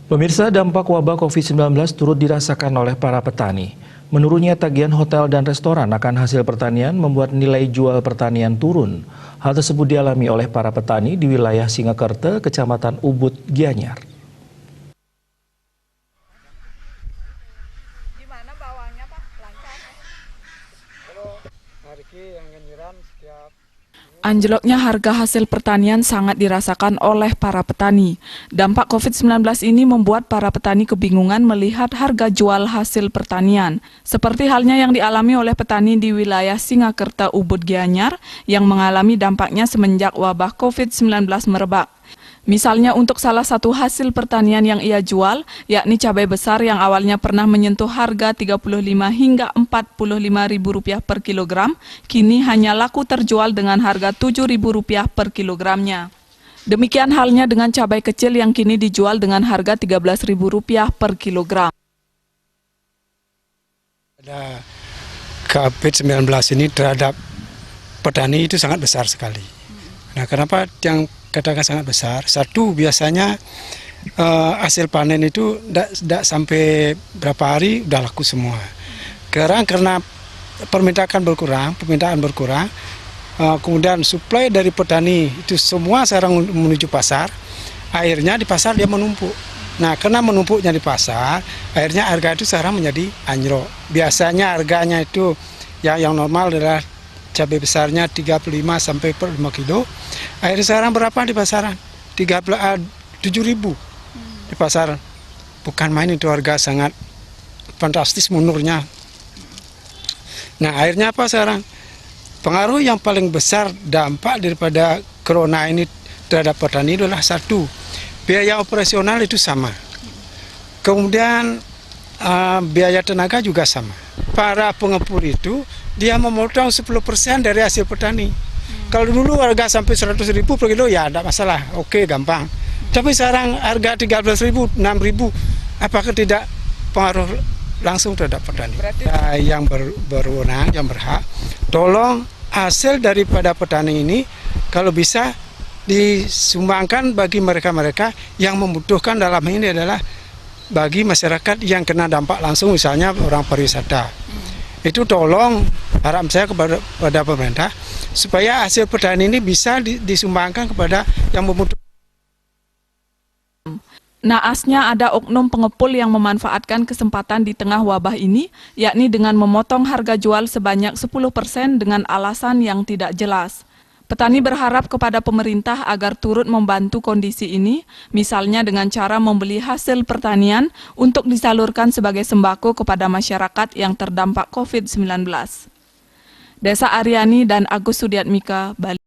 Pemirsa, dampak wabah COVID-19 turut dirasakan oleh para petani. Menurunnya tagihan hotel dan restoran akan hasil pertanian membuat nilai jual pertanian turun. Hal tersebut dialami oleh para petani di wilayah Singakerte, Kecamatan Ubud, Gianyar. Gimana bawangnya, Pak? Lancar? Kalau hari ini yang nyiram setiap Anjloknya harga hasil pertanian sangat dirasakan oleh para petani. Dampak COVID-19 ini membuat para petani kebingungan melihat harga jual hasil pertanian. Seperti halnya yang dialami oleh petani di wilayah Singakerte Ubud Gianyar yang mengalami dampaknya semenjak wabah COVID-19 merebak. Misalnya untuk salah satu hasil pertanian yang ia jual, yakni cabai besar yang awalnya pernah menyentuh harga Rp35 hingga Rp45.000 per kilogram, kini hanya laku terjual dengan harga Rp7.000 per kilogramnya. Demikian halnya dengan cabai kecil yang kini dijual dengan harga Rp13.000 per kilogram. ada COVID-19 ini terhadap petani itu sangat besar sekali. Nah, kenapa yang katakan sangat besar? Satu, biasanya hasil panen itu tidak sampai berapa hari udah laku semua. Sekarang karena permintaan berkurang, kemudian suplai dari petani itu semua sekarang menuju pasar, akhirnya di pasar dia menumpuk. Nah, karena menumpuknya di pasar, akhirnya harga itu sekarang menjadi anjlok. Biasanya harganya itu yang normal adalah cabai besarnya 35 sampai per 5 kilo. Akhirnya sekarang berapa di pasaran? 7.000 di pasaran. Bukan main, itu harga sangat fantastis menurutnya. Nah, akhirnya apa sekarang? Pengaruh yang paling besar dampak daripada corona ini terhadap petani adalah satu, biaya operasional itu sama. Kemudian biaya tenaga juga sama. Para pengepul itu dia memotong 10% dari hasil petani. Kalau dulu harga sampai 100.000 per kilo ya tidak masalah, oke, gampang. Tapi sekarang harga 13.000, 6.000, apakah tidak pengaruh langsung terhadap petani? Yang berwenang, yang berhak, tolong hasil daripada petani ini kalau bisa disumbangkan bagi mereka-mereka yang membutuhkan. Dalam ini adalah bagi masyarakat yang kena dampak langsung, misalnya orang pariwisata. Itu tolong, harap saya kepada pemerintah supaya hasil petani ini bisa disumbangkan kepada yang membutuhkan. Naasnya ada oknum pengepul yang memanfaatkan kesempatan di tengah wabah ini, yakni dengan memotong harga jual sebanyak 10% dengan alasan yang tidak jelas. Petani berharap kepada pemerintah agar turut membantu kondisi ini, misalnya dengan cara membeli hasil pertanian untuk disalurkan sebagai sembako kepada masyarakat yang terdampak COVID-19. Desa Aryani dan Agus Sudiatmika, Bali.